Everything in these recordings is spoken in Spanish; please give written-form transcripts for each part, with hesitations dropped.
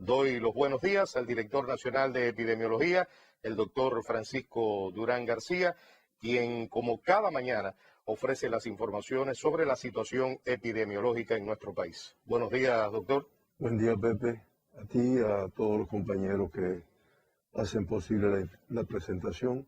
Doy los buenos días al director nacional de epidemiología, el doctor Francisco Durán García, quien como cada mañana ofrece las informaciones sobre la situación epidemiológica en nuestro país. Buenos días, doctor. Buen día, Pepe. A ti y a todos los compañeros que hacen posible la presentación,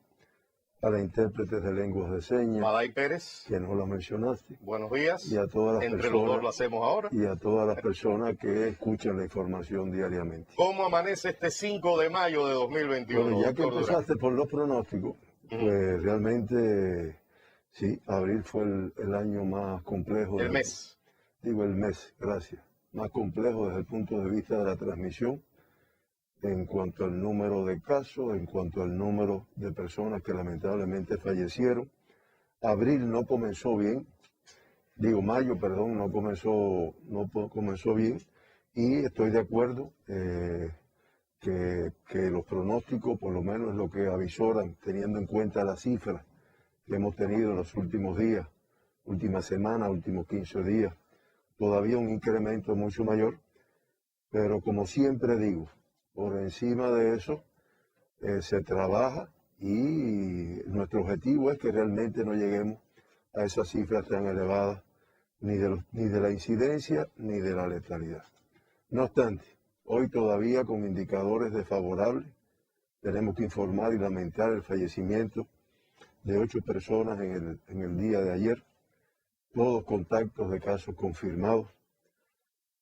a la intérpretes de lenguas de señas, Maday Pérez, que no la mencionaste, buenos días. y a todas las Entre los dos lo personas hacemos ahora. y a todas las personas que escuchan la información diariamente. ¿Cómo amanece este 5 de mayo de 2021, Bueno, ya que doctor Durán? empezaste por los pronósticos, pues realmente sí, abril fue el año más complejo. El mes. Digo el mes, gracias. Más complejo desde el punto de vista de la transmisión, en cuanto al número de casos, en cuanto al número de personas que lamentablemente fallecieron. Abril no comenzó bien, mayo, perdón, no comenzó bien, y estoy de acuerdo que los pronósticos, por lo menos lo que avisoran, teniendo en cuenta las cifras que hemos tenido en los últimos días, últimas semanas, últimos 15 días, todavía un incremento mucho mayor, pero como siempre digo, por encima de eso se trabaja y nuestro objetivo es que realmente no lleguemos a esas cifras tan elevadas ni de la incidencia ni de la letalidad. No obstante, hoy todavía con indicadores desfavorables, tenemos que informar y lamentar el fallecimiento de 8 personas en el día de ayer, todos contactos de casos confirmados.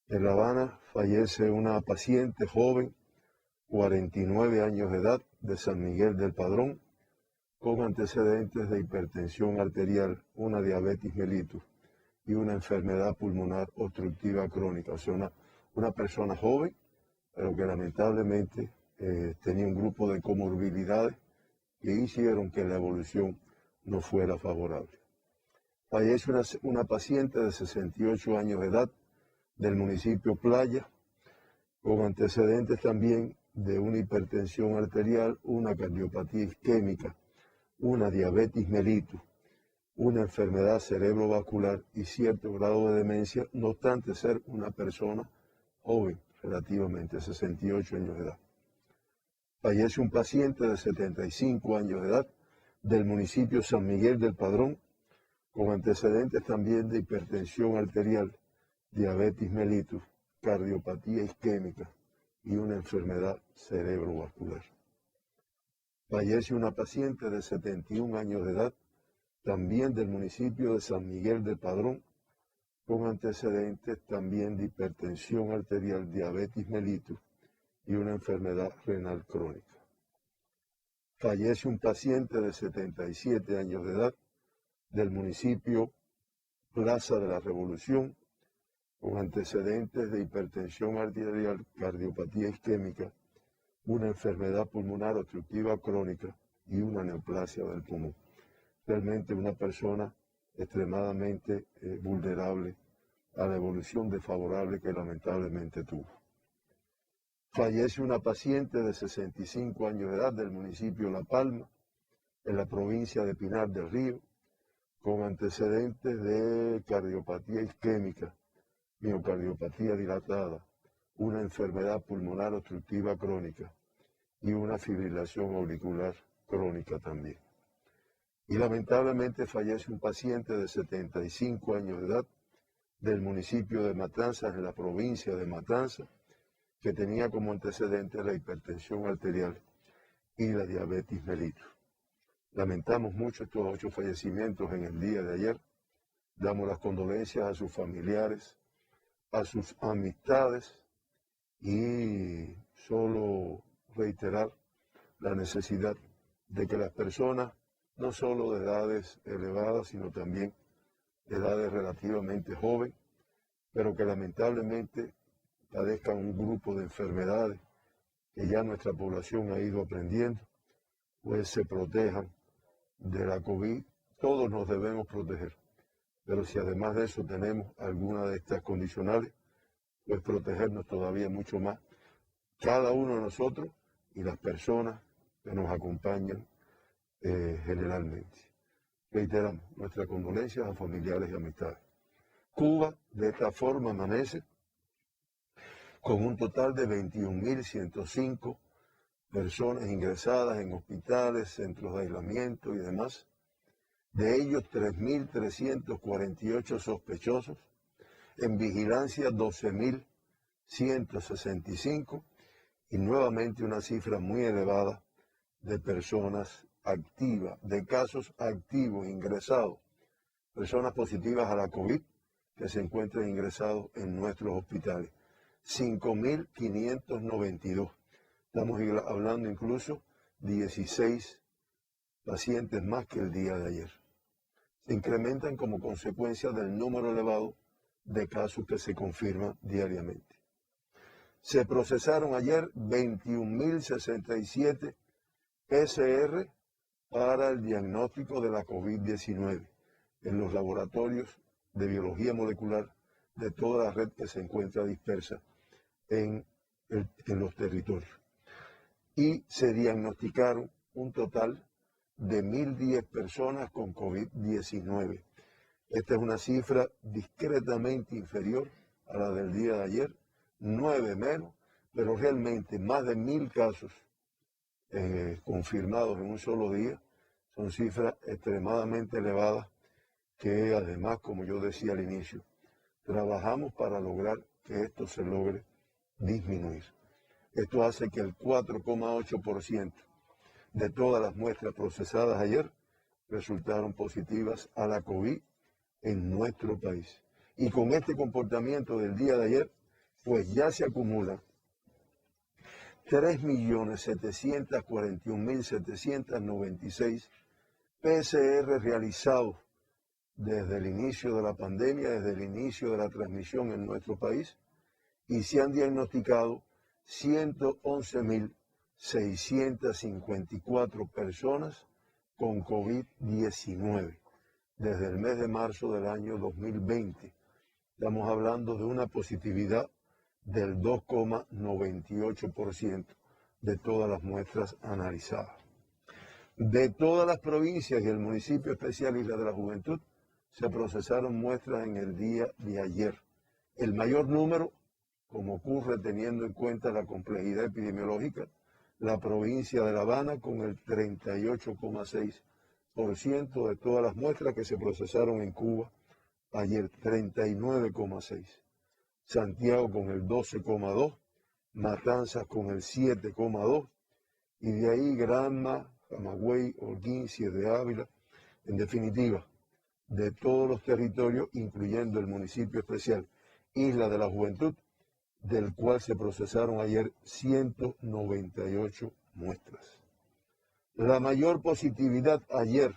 En La Habana fallece una paciente joven, 49 años de edad, de San Miguel del Padrón, con antecedentes de hipertensión arterial, una diabetes mellitus y una enfermedad pulmonar obstructiva crónica. O sea, una persona joven, pero que lamentablemente tenía un grupo de comorbilidades que hicieron que la evolución no fuera favorable. Fallece una paciente de 68 años de edad del municipio Playa, con antecedentes también de una hipertensión arterial, una cardiopatía isquémica, una diabetes mellitus, una enfermedad cerebrovascular y cierto grado de demencia, no obstante ser una persona joven, relativamente, 68 años de edad. Fallece un paciente de 75 años de edad del municipio San Miguel del Padrón, con antecedentes también de hipertensión arterial, diabetes mellitus, cardiopatía isquémica y una enfermedad cerebrovascular. Fallece una paciente de 71 años de edad, también del municipio de San Miguel del Padrón, con antecedentes también de hipertensión arterial, diabetes mellitus y una enfermedad renal crónica. Fallece un paciente de 77 años de edad del municipio Plaza de la Revolución, con antecedentes de hipertensión arterial, cardiopatía isquémica, una enfermedad pulmonar obstructiva crónica y una neoplasia del pulmón. Realmente una persona extremadamente vulnerable a la evolución desfavorable que lamentablemente tuvo. Fallece una paciente de 65 años de edad del municipio La Palma, en la provincia de Pinar del Río, con antecedentes de cardiopatía isquémica, miocardiopatía dilatada, una enfermedad pulmonar obstructiva crónica y una fibrilación auricular crónica también. Y lamentablemente fallece un paciente de 75 años de edad del municipio de Matanzas, en la provincia de Matanzas, que tenía como antecedentes la hipertensión arterial y la diabetes mellitus. Lamentamos mucho estos 8 fallecimientos en el día de ayer. Damos las condolencias a sus familiares, a sus amistades y solo reiterar la necesidad de que las personas, no solo de edades elevadas, sino también de edades relativamente jóvenes, pero que lamentablemente padezcan un grupo de enfermedades que ya nuestra población ha ido aprendiendo, pues se protejan de la COVID. Todos nos debemos proteger, pero si además de eso tenemos alguna de estas condicionales, pues protegernos todavía mucho más, cada uno de nosotros y las personas que nos acompañan generalmente. Reiteramos nuestras condolencias a familiares y amistades. Cuba de esta forma amanece con un total de 21.105 personas ingresadas en hospitales, centros de aislamiento y demás. De ellos, 3.348 sospechosos. En vigilancia, 12.165. Y nuevamente una cifra muy elevada de personas activas, de casos activos ingresados, personas positivas a la COVID que se encuentran ingresados en nuestros hospitales. 5.592. Estamos hablando incluso 16 pacientes más que el día de ayer. Se incrementan como consecuencia del número elevado de casos que se confirman diariamente. Se procesaron ayer 21.067 PCR para el diagnóstico de la COVID-19 en los laboratorios de biología molecular de toda la red que se encuentra dispersa en los territorios. Y se diagnosticaron un total de 1.010 personas con COVID-19. Esta es una cifra discretamente inferior a la del día de ayer, 9 menos, pero realmente más de 1.000 casos confirmados en un solo día. Son cifras extremadamente elevadas que además, como yo decía al inicio, trabajamos para lograr que esto se logre disminuir. Esto hace que el 4,8% de todas las muestras procesadas ayer resultaron positivas a la COVID en nuestro país. Y con este comportamiento del día de ayer, pues ya se acumulan 3.741.796 PCR realizados desde el inicio de la pandemia, desde el inicio de la transmisión en nuestro país, y se han diagnosticado 111.654 personas con COVID-19 desde el mes de marzo del año 2020. Estamos hablando de una positividad del 2,98% de todas las muestras analizadas. De todas las provincias y el municipio especial Isla de la Juventud, se procesaron muestras en el día de ayer. El mayor número, como ocurre teniendo en cuenta la complejidad epidemiológica, la provincia de La Habana con el 38,6% de todas las muestras que se procesaron en Cuba ayer, 39,6%. Santiago con el 12,2%, Matanzas con el 7,2%, y de ahí Granma, Camagüey, Holguín, Ciudad de Ávila, en definitiva, de todos los territorios, incluyendo el municipio especial Isla de la Juventud, del cual se procesaron ayer 198 muestras. La mayor positividad ayer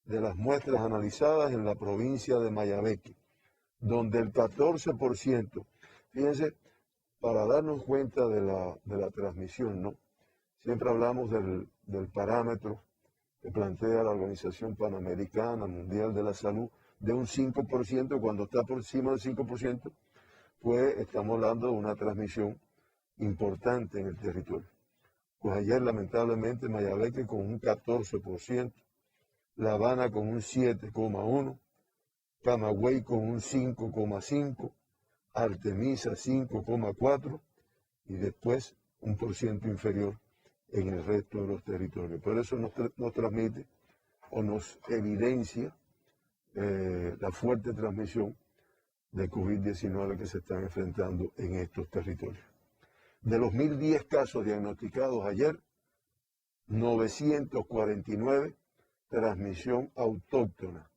de las muestras analizadas en la provincia de Mayabeque, donde el 14%, fíjense, para darnos cuenta de la transmisión, ¿no? Siempre hablamos del parámetro que plantea la Organización Panamericana Mundial de la Salud de un 5%, cuando está por encima del 5%, pues estamos hablando de una transmisión importante en el territorio. Pues ayer lamentablemente Mayabeque con un 14%, La Habana con un 7,1%, Camagüey con un 5,5%, Artemisa 5,4% y después un % inferior en el resto de los territorios. Por eso nos transmite o nos evidencia la fuerte transmisión de COVID-19 que se están enfrentando en estos territorios. De los 1.010 casos diagnosticados ayer, 949 transmisión autóctona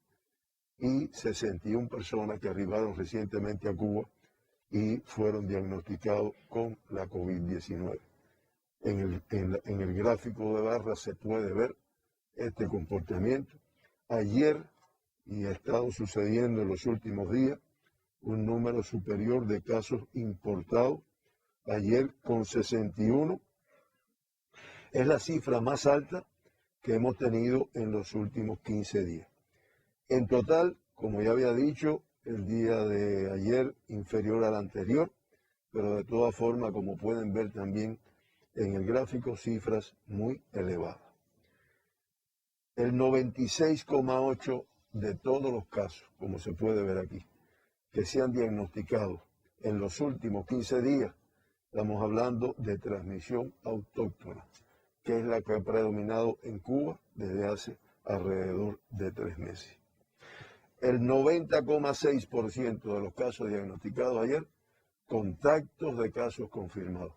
y 61 personas que arribaron recientemente a Cuba y fueron diagnosticados con la COVID-19. En el gráfico de barra se puede ver este comportamiento. Ayer, y ha estado sucediendo en los últimos días, un número superior de casos importados. Ayer con 61 es la cifra más alta que hemos tenido en los últimos 15 días. En total, como ya había dicho, el día de ayer inferior al anterior, pero de todas formas, como pueden ver también en el gráfico, cifras muy elevadas. El 96,8% de todos los casos, como se puede ver aquí, que se han diagnosticado en los últimos 15 días, Estamos hablando de transmisión autóctona, que es la que ha predominado en Cuba desde hace alrededor de 3 meses. El 90,6% de los casos diagnosticados ayer, contactos de casos confirmados.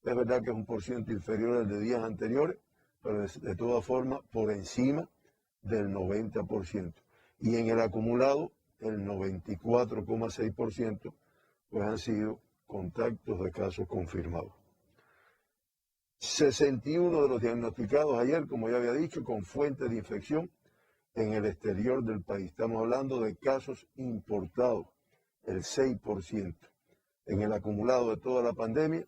Es verdad que es un porcentaje inferior al de días anteriores, pero es de todas formas por encima del 90%. Y en el acumulado, el 94,6% pues han sido contactos de casos confirmados. 61 de los diagnosticados ayer, como ya había dicho, con fuente de infección en el exterior del país. Estamos hablando de casos importados, el 6%. En el acumulado de toda la pandemia,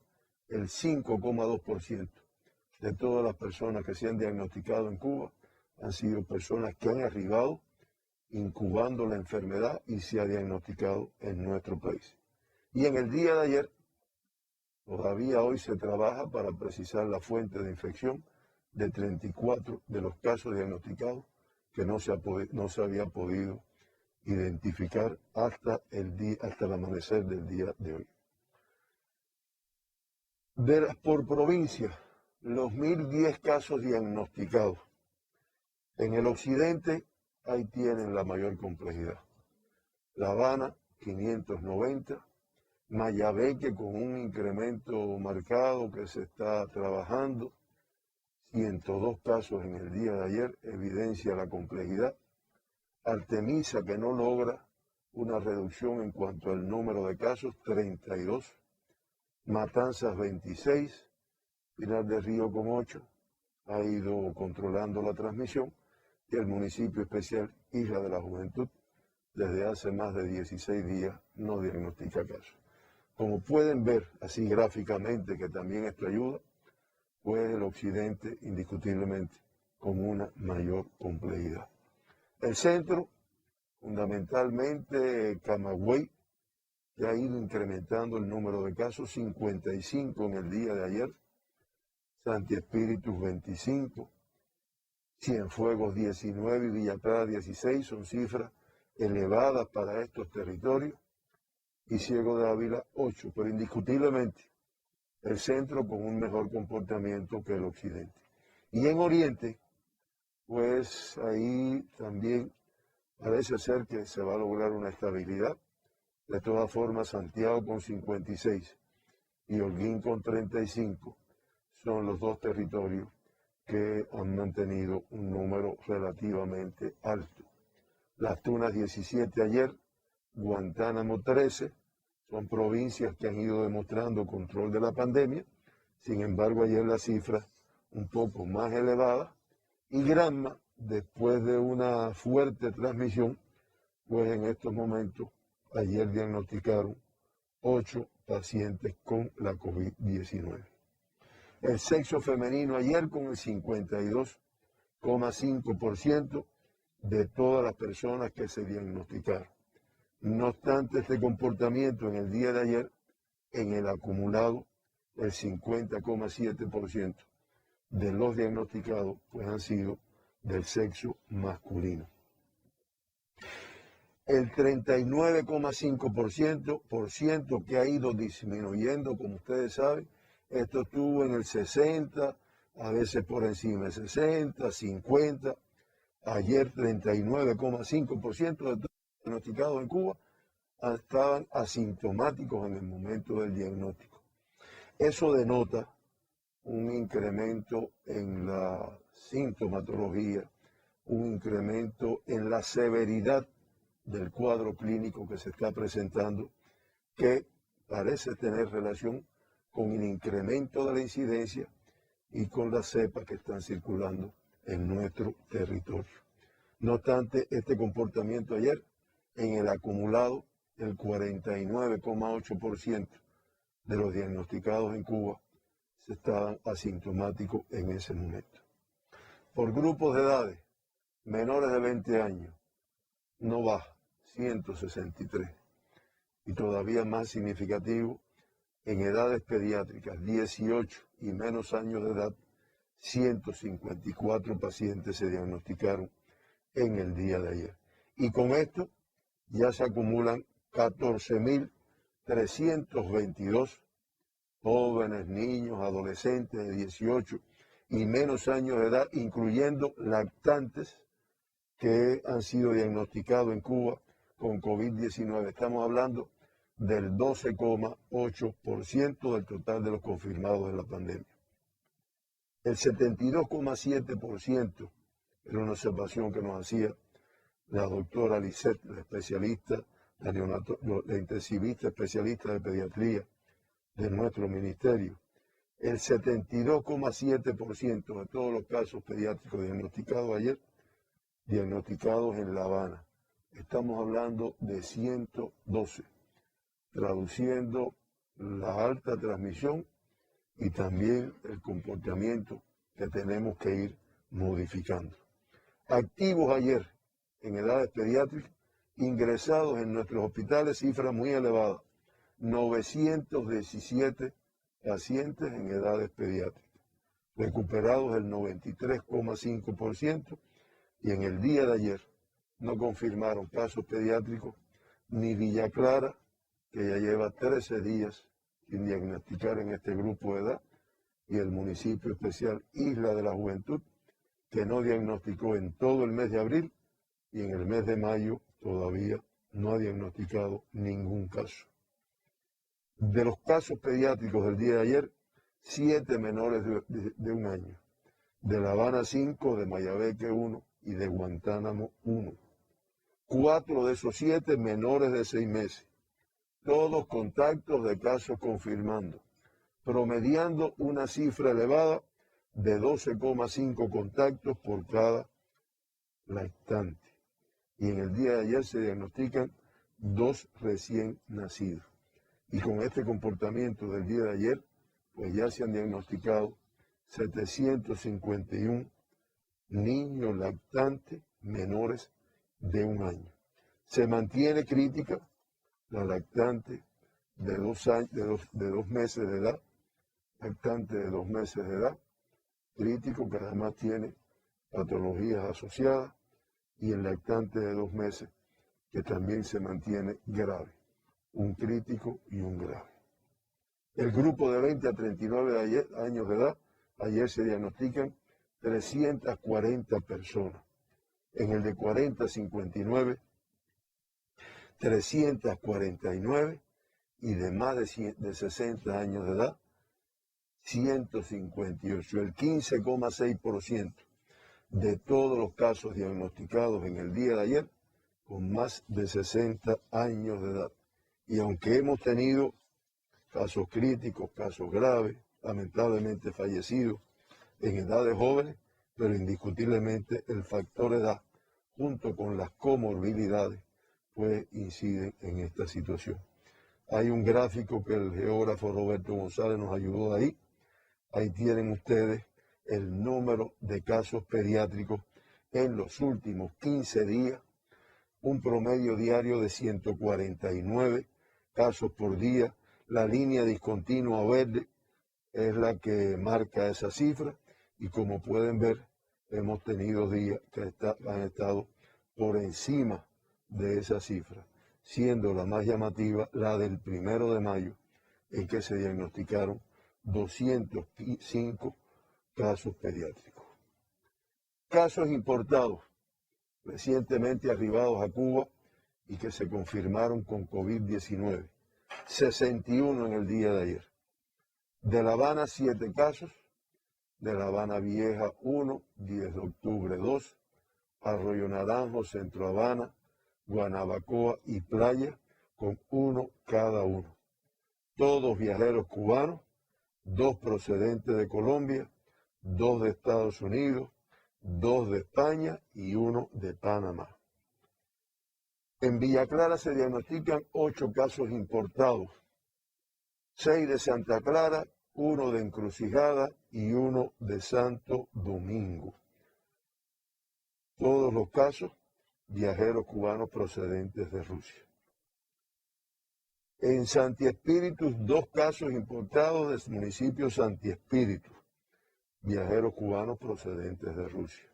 el 5,2% de todas las personas que se han diagnosticado en Cuba han sido personas que han arribado incubando la enfermedad y se ha diagnosticado en nuestro país. Y en el día de ayer, todavía hoy se trabaja para precisar la fuente de infección de 34 de los casos diagnosticados que no se había podido identificar hasta el amanecer del día de hoy. Por provincia, los 1.010 casos diagnosticados. En el occidente, ahí tienen la mayor complejidad. La Habana, 590. Mayabeque, con un incremento marcado que se está trabajando. 102 casos en el día de ayer, evidencia la complejidad. Artemisa, que no logra una reducción en cuanto al número de casos, 32. Matanzas, 26. Pinar del Río con 8. Ha ido controlando la transmisión. Y el municipio especial Isla de la Juventud, desde hace más de 16 días, no diagnostica casos. Como pueden ver así gráficamente, que también esto ayuda, pues el occidente indiscutiblemente con una mayor complejidad. El centro, fundamentalmente Camagüey, que ha ido incrementando el número de casos, 55 en el día de ayer, Santi Espíritus 25, Cienfuegos 19 y Villa Clara 16, son cifras elevadas para estos territorios, y Ciego de Ávila 8, pero indiscutiblemente el centro con un mejor comportamiento que el occidente. Y en Oriente, pues ahí también parece ser que se va a lograr una estabilidad. De todas formas, Santiago con 56 y Holguín con 35 son los dos territorios que han mantenido un número relativamente alto. Las Tunas 17 ayer, Guantánamo 13, son provincias que han ido demostrando control de la pandemia. Sin embargo, ayer la cifra un poco más elevada, y Granma, después de una fuerte transmisión, pues en estos momentos, ayer diagnosticaron 8 pacientes con la COVID-19. El sexo femenino ayer con el 52,5% de todas las personas que se diagnosticaron. No obstante este comportamiento en el día de ayer, en el acumulado, el 50,7% de los diagnosticados pues han sido del sexo masculino. El 39,5% que ha ido disminuyendo, como ustedes saben, esto estuvo en el 60, a veces por encima de 60, 50. Ayer 39,5% de todos los diagnosticados en Cuba estaban asintomáticos en el momento del diagnóstico. Eso denota un incremento en la sintomatología, un incremento en la severidad del cuadro clínico que se está presentando, que parece tener relación con el incremento de la incidencia y con las cepas que están circulando en nuestro territorio. No obstante, este comportamiento ayer, en el acumulado, el 49,8% de los diagnosticados en Cuba estaban asintomáticos en ese momento. Por grupos de edades, menores de 20 años, no baja, 163. Y todavía más significativo, en edades pediátricas, 18 y menos años de edad, 154 pacientes se diagnosticaron en el día de ayer. Y con esto ya se acumulan 14.322 jóvenes, niños, adolescentes de 18 y menos años de edad, incluyendo lactantes que han sido diagnosticados en Cuba con COVID-19. Estamos hablando del 12,8% del total de los confirmados de la pandemia. El 72,7% era una observación que nos hacía la doctora Lisset, la especialista, la intensivista especialista de pediatría de nuestro ministerio. El 72,7% de todos los casos pediátricos diagnosticados ayer, diagnosticados en La Habana. Estamos hablando de 112, traduciendo la alta transmisión y también el comportamiento que tenemos que ir modificando. Activos ayer en edades pediátricas, ingresados en nuestros hospitales, cifra muy elevada, 917 pacientes en edades pediátricas, recuperados el 93,5%, y en el día de ayer no confirmaron casos pediátricos ni Villa Clara, que ya lleva 13 días sin diagnosticar en este grupo de edad, y el municipio especial Isla de la Juventud, que no diagnosticó en todo el mes de abril, y en el mes de mayo todavía no ha diagnosticado ningún caso. De los casos pediátricos del día de ayer, 7 menores de un año. De La Habana 5, de Mayabeque 1 y de Guantánamo 1. 4 de esos 7 menores de 6 meses. Todos contactos de casos confirmando, promediando una cifra elevada de 12,5 contactos por cada lactante. Y en el día de ayer se diagnostican 2 recién nacidos. Y con este comportamiento del día de ayer, pues ya se han diagnosticado 751 niños lactantes menores de un año. Se mantiene crítica la lactante de 2 meses de edad, lactante de 2 meses de edad, crítico que además tiene patologías asociadas, y el lactante de 2 meses que también se mantiene grave, un crítico y un grave. El grupo de 20 a 39 años de edad, ayer se diagnostican 340 personas. En el de 40 a 59, 349, y de más de 60 años de edad, 158. El 15,6% de todos los casos diagnosticados en el día de ayer con más de 60 años de edad. Y aunque hemos tenido casos críticos, casos graves, lamentablemente fallecidos en edades jóvenes, pero indiscutiblemente el factor edad, junto con las comorbilidades, pues inciden en esta situación. Hay un gráfico que el geógrafo Roberto González nos ayudó ahí. Ahí tienen ustedes el número de casos pediátricos en los últimos 15 días, un promedio diario de 149 casos por día. La línea discontinua verde es la que marca esa cifra, y como pueden ver, hemos tenido días que han estado por encima de esa cifra, siendo la más llamativa la del 1 de mayo, en que se diagnosticaron 205 casos pediátricos. Casos importados, recientemente arribados a Cuba y que se confirmaron con COVID-19, 61 en el día de ayer. De La Habana, 7 casos, de La Habana Vieja 1, 10 de octubre 2, Arroyo Naranjo, Centro Habana, Guanabacoa y Playa, con 1 cada uno. Todos viajeros cubanos, 2 procedentes de Colombia, 2 de Estados Unidos, 2 de España y 1 de Panamá. En Villa Clara se diagnostican 8 casos importados, 6 de Santa Clara, 1 de Encrucijada y 1 de Santo Domingo. Todos los casos, viajeros cubanos procedentes de Rusia. En Santi Espíritus, 2 casos importados del municipio Santi Espíritus, viajeros cubanos procedentes de Rusia.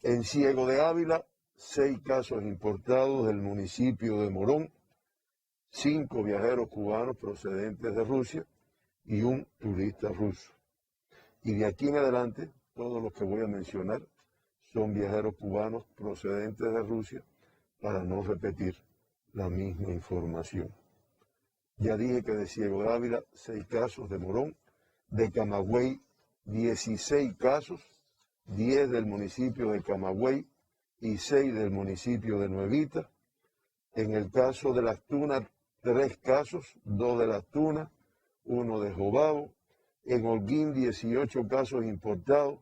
En Ciego de Ávila, 6 casos importados del municipio de Morón, 5 viajeros cubanos procedentes de Rusia, y un turista ruso. Y de aquí en adelante, todos los que voy a mencionar son viajeros cubanos procedentes de Rusia, para no repetir la misma información. Ya dije que de Ciego de Ávila, 6 casos, de Morón, de Camagüey, 16 casos, 10 del municipio de Camagüey y 6 del municipio de Nuevita. En el caso de Las Tunas, 3 casos, 2 de Las Tunas, 1 de Jobao. En Holguín, 18 casos importados,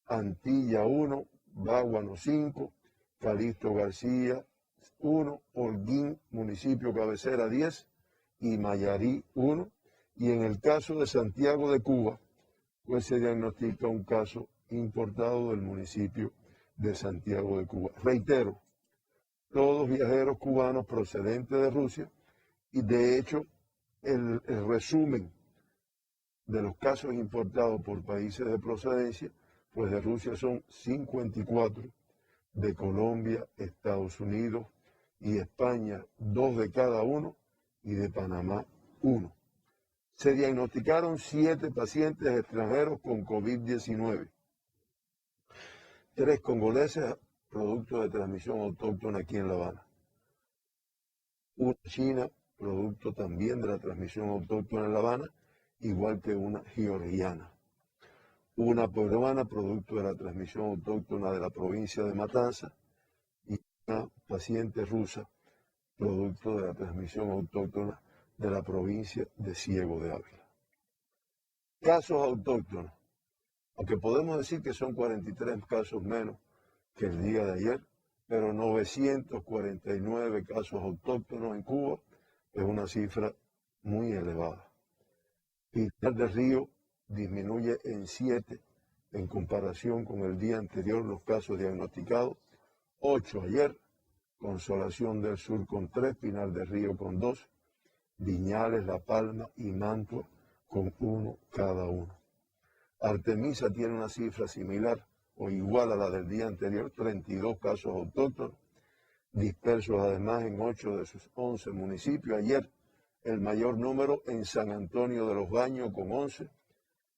Antilla 1, Báguano 5, Calixto García 1, Holguín, municipio cabecera 10 y Mayarí 1. Y en el caso de Santiago de Cuba, pues se diagnostica un caso importado del municipio de Santiago de Cuba. Reitero, todos viajeros cubanos procedentes de Rusia, y de hecho el resumen de los casos importados por países de procedencia, pues de Rusia son 54, de Colombia, Estados Unidos y España 2 de cada uno, y de Panamá 1. Se diagnosticaron 7 pacientes extranjeros con COVID-19, 3 congoleses, producto de transmisión autóctona aquí en La Habana, 1 china, producto también de la transmisión autóctona en La Habana, igual que una georgiana, 1 peruana, producto de la transmisión autóctona de la provincia de Matanzas, y una paciente rusa, producto de la transmisión autóctona de la provincia de Ciego de Ávila. Casos autóctonos, aunque podemos decir que son 43 casos menos que el día de ayer, pero 949 casos autóctonos en Cuba es una cifra muy elevada. Pinar del Río disminuye en 7 en comparación con el día anterior los casos diagnosticados, 8 ayer, Consolación del Sur con 3, Pinar del Río con 2, Viñales, La Palma y Mantua con 1 cada uno. Artemisa tiene una cifra similar o igual a la del día anterior, 32 casos autóctonos, dispersos además en 8 de sus 11 municipios. Ayer el mayor número en San Antonio de los Baños con 11,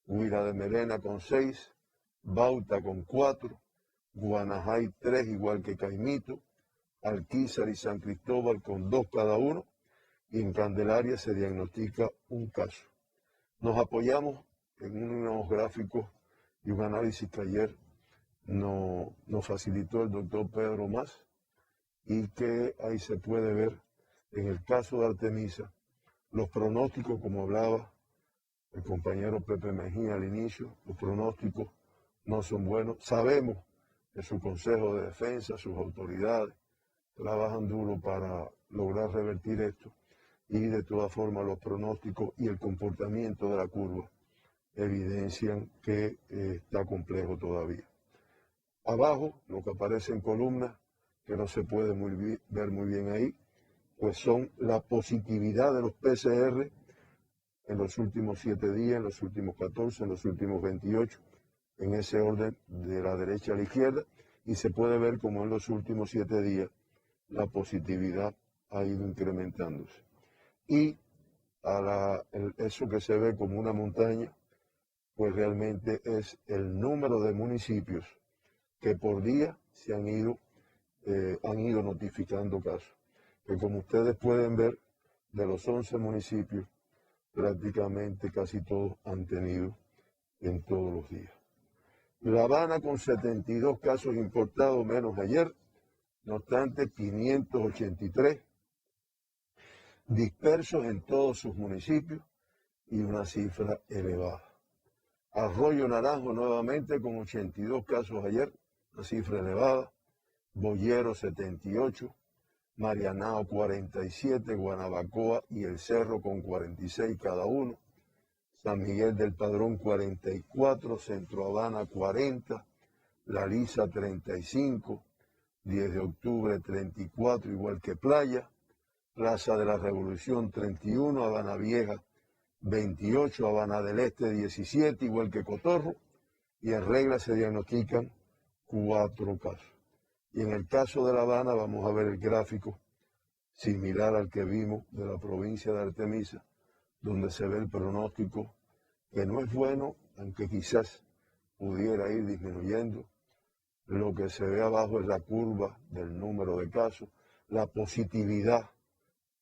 Huila de Melena con 6, Bauta con 4, Guanajay 3 igual que Caimito, Alquizar y San Cristóbal con 2 cada uno, y en Candelaria se diagnostica un caso. Nos apoyamos en unos gráficos y un análisis que ayer nos facilitó el doctor Pedro Mas, y que ahí se puede ver en el caso de Artemisa los pronósticos, como hablaba el compañero Pepe Mejía al inicio, los pronósticos no son buenos. Sabemos que su Consejo de Defensa, sus autoridades, trabajan duro para lograr revertir esto, y de todas formas los pronósticos y el comportamiento de la curva evidencian que está complejo todavía. Abajo, lo que aparece en columnas, que no se puede ver muy bien ahí, pues son la positividad de los PCR en los últimos 7 días, en los últimos 14, en los últimos 28, en ese orden de la derecha a la izquierda, y se puede ver como en los últimos 7 días la positividad ha ido incrementándose. Y eso que se ve como una montaña, pues realmente es el número de municipios que por día se han ido notificando casos. Que como ustedes pueden ver, de los 11 municipios, prácticamente casi todos han tenido en todos los días. La Habana con 72 casos importados menos ayer, no obstante 583 dispersos en todos sus municipios y una cifra elevada. Arroyo Naranjo nuevamente con 82 casos ayer, una cifra elevada. Boyero 78, Marianao 47, Guanabacoa y El Cerro con 46 cada uno, San Miguel del Padrón 44, Centro Habana 40, La Lisa 35, 10 de octubre 34, igual que Playa, Plaza de la Revolución 31, Habana Vieja 28, Habana del Este 17, igual que Cotorro, y en regla se diagnostican 4 casos. Y en el caso de La Habana vamos a ver el gráfico similar al que vimos de la provincia de Artemisa, donde se ve el pronóstico, que no es bueno, aunque quizás pudiera ir disminuyendo. Lo que se ve abajo es la curva del número de casos, la positividad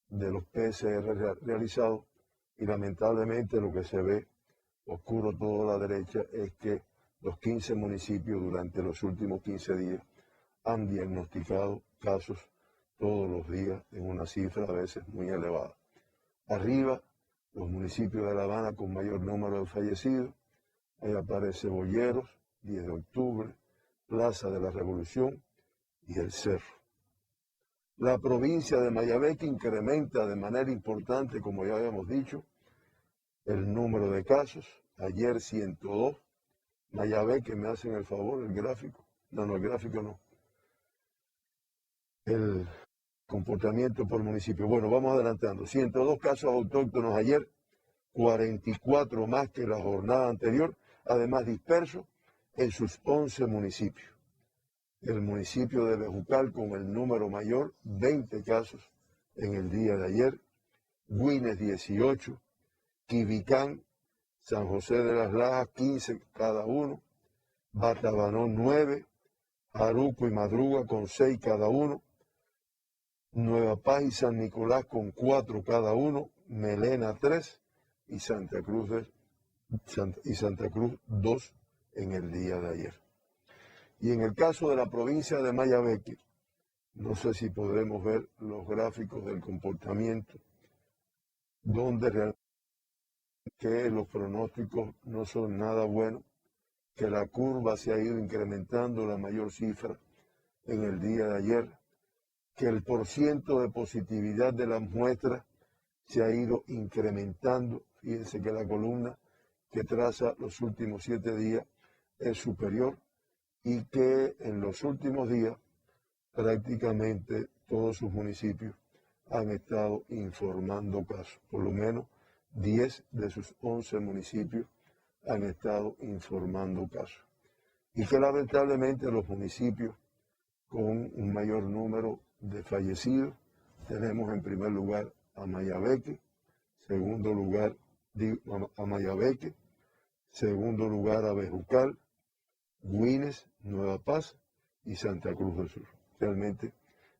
de los PCR realizados, y lamentablemente lo que se ve oscuro todo a la derecha es que los 15 municipios durante los últimos 15 días han diagnosticado casos todos los días en una cifra a veces muy elevada. Arriba, los municipios de La Habana con mayor número de fallecidos. Ahí aparece Boyeros, 10 de octubre, Plaza de la Revolución y El Cerro. La provincia de Mayabeque incrementa de manera importante, como ya habíamos dicho, el número de casos. Ayer 102. Mayabeque, me hacen el favor, el gráfico. No, el gráfico no. El comportamiento por municipio. Bueno, vamos adelantando. 102 casos autóctonos ayer, 44 más que la jornada anterior, además dispersos en sus 11 municipios. El municipio de Bejucal con el número mayor, 20 casos en el día de ayer, Güines 18, Quibicán, San José de las Lajas 15 cada uno, Batabanó 9, Jaruco y Madruga con 6 cada uno, Nueva Paz y San Nicolás con 4 cada uno, Melena 3 y Santa Cruz 2 en el día de ayer. Y en el caso de la provincia de Mayabeque, no sé si podremos ver los gráficos del comportamiento, donde realmente que los pronósticos no son nada buenos, que la curva se ha ido incrementando la mayor cifra en el día de ayer, que el porciento de positividad de las muestras se ha ido incrementando. Fíjense que la columna que traza los últimos 7 días es superior y que en los últimos días prácticamente todos sus municipios han estado informando casos. Por lo menos 10 de sus 11 municipios han estado informando casos. Y que lamentablemente los municipios con un mayor número de fallecidos, tenemos en primer lugar a Mayabeque, segundo lugar a Mayabeque, segundo lugar a Bejucal, Güines, Nueva Paz y Santa Cruz del Sur. Realmente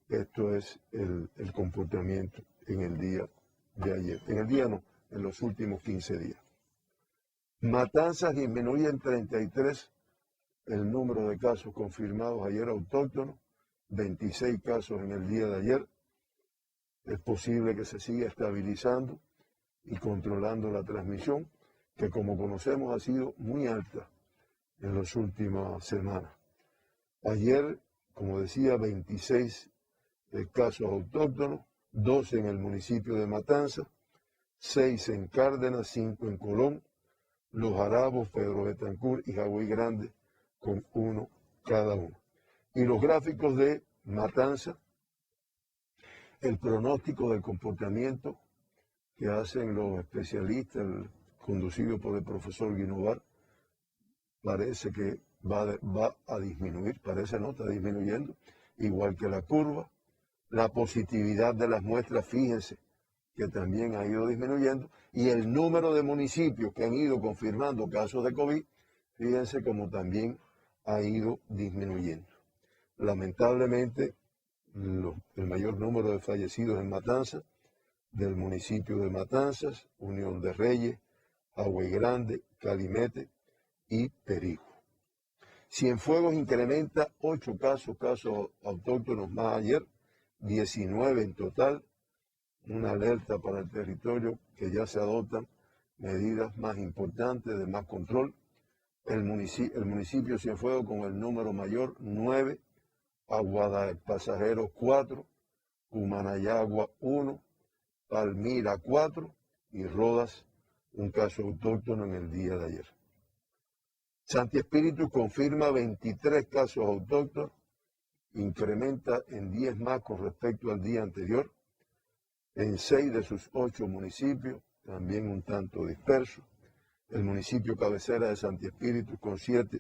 esto es el comportamiento en el día de ayer. En el día no, en los últimos 15 días. Matanzas disminuye en 33 el número de casos confirmados ayer autóctonos, 26 casos en el día de ayer. Es posible que se siga estabilizando y controlando la transmisión, que como conocemos ha sido muy alta en las últimas semanas. Ayer, como decía, 26 casos autóctonos, 12 en el municipio de Matanzas, 6 en Cárdenas, 5 en Colón, Los Arabos, Pedro Betancur y Jagüey Grande con 1 cada uno. Y los gráficos de Matanzas, el pronóstico del comportamiento que hacen los especialistas, conducido por el profesor Guinovar, parece que va a disminuir, parece no, está disminuyendo, igual que la curva. La positividad de las muestras, fíjense, que también ha ido disminuyendo, y el número de municipios que han ido confirmando casos de COVID, fíjense como también ha ido disminuyendo. Lamentablemente, el mayor número de fallecidos en Matanzas, del municipio de Matanzas, Unión de Reyes, Jagüey Grande, Calimete y Perigo. Cienfuegos incrementa 8 casos autóctonos más ayer, 19 en total, una alerta para el territorio que ya se adoptan medidas más importantes de más control. El municipio de Cienfuegos con el número mayor, 9, Aguada de Pasajeros 4, Cumanayagua 1, Palmira 4 y Rodas un caso autóctono en el día de ayer. Santi Espíritu confirma 23 casos autóctonos, incrementa en 10 más con respecto al día anterior, en 6 de sus 8 municipios, también un tanto dispersos. El municipio cabecera de Santi Espíritu con 7,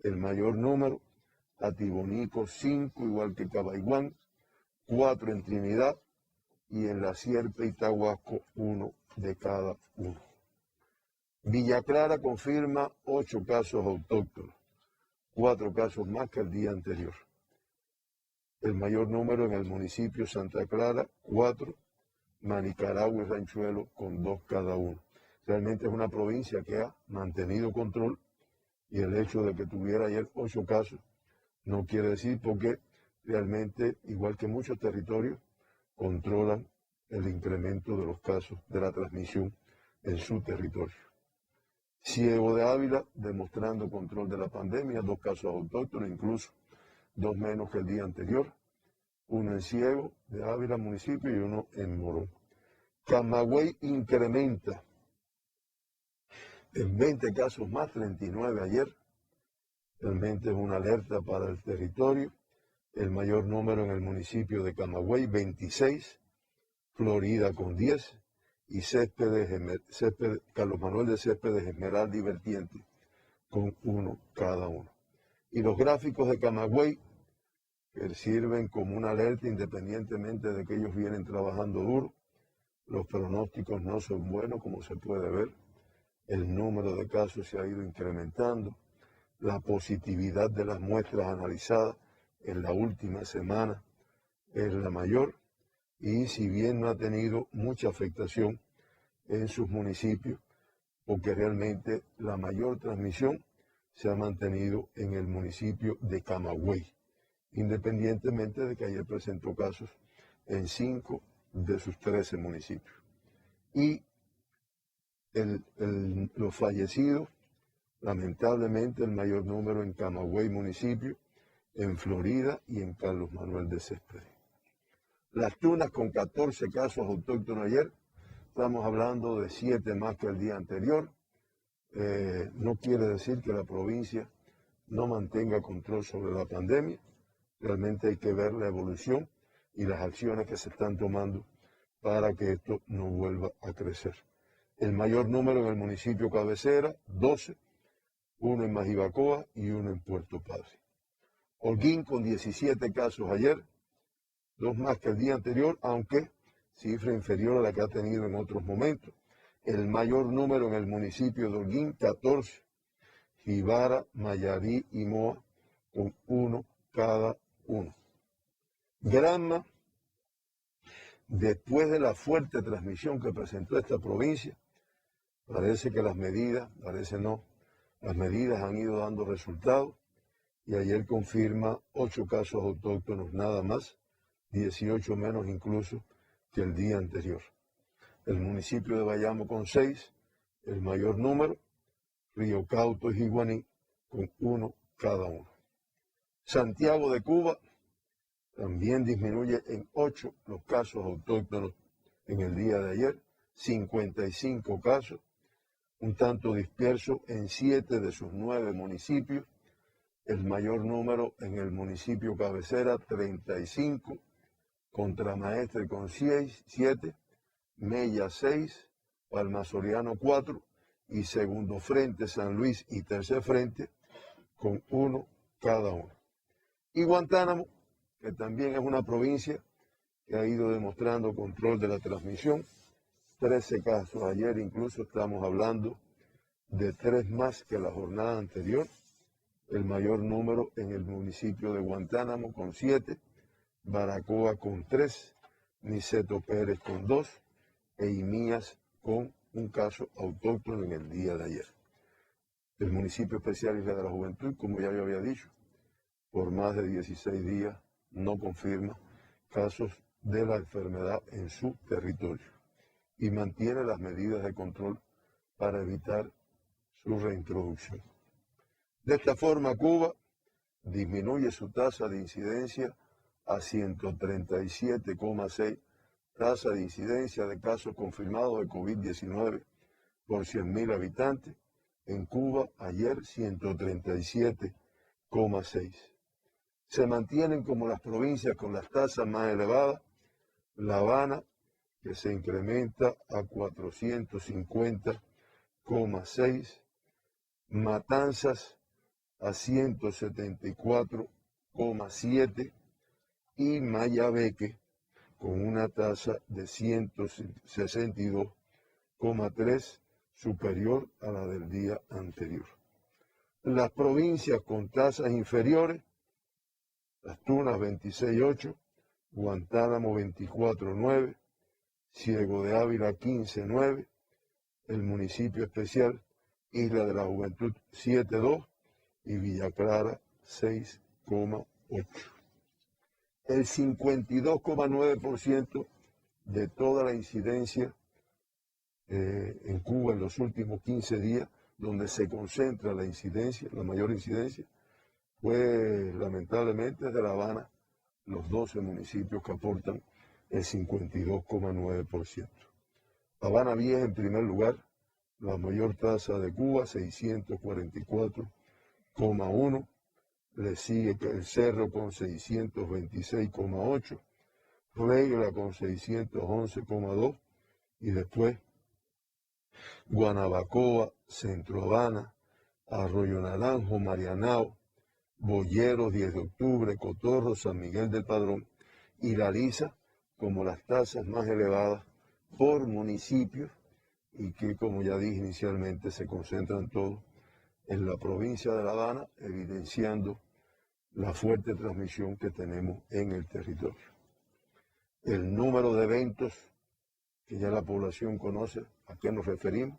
el mayor número, Atibonico 5, igual que Cabaiguán, 4 en Trinidad y en La Sierpe y Tahuasco 1 de cada uno. Villa Clara confirma 8 casos autóctonos, 4 casos más que el día anterior. El mayor número en el municipio Santa Clara, 4, Manicaragua y Ranchuelo con 2 cada uno. Realmente es una provincia que ha mantenido control y el hecho de que tuviera ayer 8 casos no quiere decir porque realmente, igual que muchos territorios, controlan el incremento de los casos de la transmisión en su territorio. Ciego de Ávila demostrando control de la pandemia, 2 casos autóctonos, incluso 2 menos que el día anterior, 1 en Ciego de Ávila municipio y 1 en Morón. Camagüey incrementa en 20 casos más, 39 ayer. Realmente es una alerta para el territorio. El mayor número en el municipio de Camagüey, 26, Florida con 10 y Carlos Manuel de Céspedes Esmeralda y Vertiente con 1 cada uno. Y los gráficos de Camagüey que sirven como una alerta independientemente de que ellos vienen trabajando duro. Los pronósticos no son buenos, como se puede ver. El número de casos se ha ido incrementando. La positividad de las muestras analizadas en la última semana es la mayor. Y si bien no ha tenido mucha afectación en sus municipios, porque realmente la mayor transmisión se ha mantenido en el municipio de Camagüey, independientemente de que ayer presentó casos en 5 de sus 13 municipios. Y los fallecidos, lamentablemente el mayor número en Camagüey municipio, en Florida y en Carlos Manuel de Céspedes. Las Tunas con 14 casos autóctonos ayer, estamos hablando de 7 más que el día anterior. No quiere decir que la provincia no mantenga control sobre la pandemia. Realmente hay que ver la evolución y las acciones que se están tomando para que esto no vuelva a crecer. El mayor número en el municipio cabecera, 12, 1 en Majibacoa y 1 en Puerto Padre. Holguín con 17 casos ayer, 2 más que el día anterior, aunque cifra inferior a la que ha tenido en otros momentos. El mayor número en el municipio de Holguín, 14, Jibara, Mayarí y Moa con 1 cada uno. Granma, después de la fuerte transmisión que presentó esta provincia, parece que las medidas han ido dando resultados y ayer confirma 8 casos autóctonos nada más, 18 menos incluso que el día anterior. El municipio de Bayamo con 6, el mayor número, Río Cauto y Jiguaní con 1 cada uno. Santiago de Cuba también disminuye en 8 los casos autóctonos en el día de ayer, 55 casos, un tanto disperso en 7 de sus 9 municipios, el mayor número en el municipio cabecera, 35, Contramaestre con 7, Mella 6, Palma Soriano 4 y Segundo Frente San Luis y Tercer Frente con 1 cada uno. Y Guantánamo, que también es una provincia que ha ido demostrando control de la transmisión, 13 casos. Ayer incluso estamos hablando de 3 más que la jornada anterior, el mayor número en el municipio de Guantánamo con 7, Baracoa con 3, Niceto Pérez con 2 e Imías con un caso autóctono en el día de ayer. El municipio especial Isla de la Juventud, como ya yo había dicho, por más de 16 días no confirma casos de la enfermedad en su territorio y mantiene las medidas de control para evitar su reintroducción. De esta forma, Cuba disminuye su tasa de incidencia a 137,6, tasa de incidencia de casos confirmados de COVID-19 por 100.000 habitantes. En Cuba, ayer 137,6. Se mantienen como las provincias con las tasas más elevadas. La Habana, que se incrementa a 450,6. Matanzas a 174,7 y Mayabeque con una tasa de 162,3 superior a la del día anterior. Las provincias con tasas inferiores: Las Tunas 26,8, Guantánamo 24,9, Ciego de Ávila 15,9, el municipio especial Isla de la Juventud 7,2 y Villa Clara 6,8. El 52,9% de toda la incidencia en Cuba en los últimos 15 días, donde se concentra la incidencia, la mayor incidencia, fue lamentablemente de La Habana, los 12 municipios que aportan el 52,9%. Habana Vieja en primer lugar, la mayor tasa de Cuba, 644,1. Le sigue El Cerro con 626,8, Regla con 611,2 y después Guanabacoa, Centro Habana, Arroyo Naranjo, Marianao, Boyeros, 10 de octubre, Cotorro, San Miguel del Padrón y La Lisa como las tasas más elevadas por municipios y que, como ya dije inicialmente, se concentran todos en la provincia de La Habana, evidenciando la fuerte transmisión que tenemos en el territorio. El número de eventos que ya la población conoce, a qué nos referimos,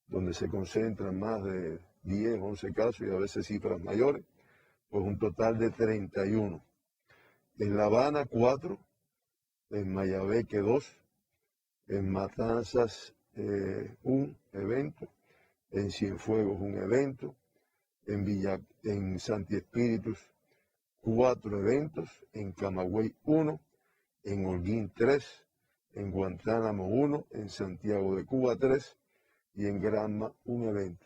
donde se concentran más de 10, 11 casos y a veces cifras mayores, pues un total de 31. En La Habana 4, en Mayabeque 2, en Matanzas un evento, en Cienfuegos un evento, en Santi Espíritus 4 eventos, en Camagüey 1, en Holguín 3, en Guantánamo 1, en Santiago de Cuba 3 y en Granma un evento.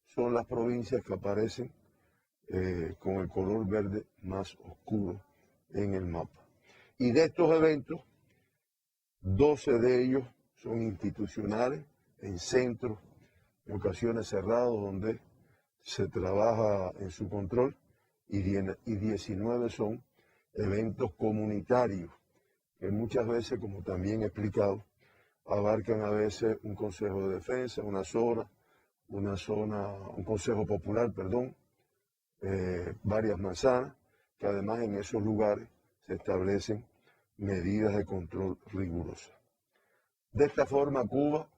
Son las provincias que aparecen con el color verde más oscuro en el mapa. Y de estos eventos, 12 de ellos son institucionales, en centros, en ocasiones cerrados, donde se trabaja en su control, y 19 son eventos comunitarios, que muchas veces, como también he explicado, abarcan a veces un consejo de defensa, un consejo popular, varias manzanas, que además en esos lugares se establecen medidas de control rigurosas. De esta forma, Cuba,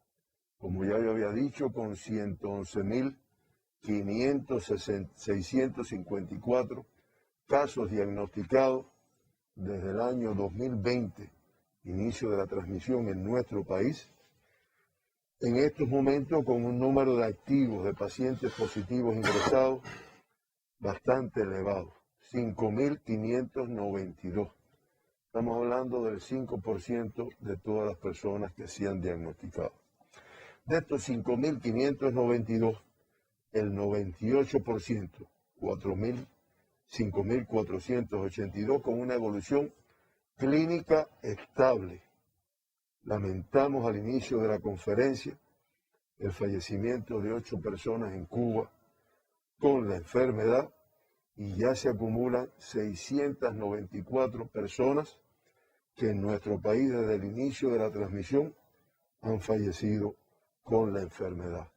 como ya yo había dicho, con 111.654 casos diagnosticados desde el año 2020, inicio de la transmisión en nuestro país, en estos momentos con un número de activos de pacientes positivos ingresados bastante elevado, 5.592. Estamos hablando del 5% de todas las personas que se han diagnosticado. De estos 5.592, el 98%, 5.482, con una evolución clínica estable. Lamentamos al inicio de la conferencia el fallecimiento de 8 personas en Cuba con la enfermedad y ya se acumulan 694 personas que en nuestro país desde el inicio de la transmisión han fallecido con la enfermedad.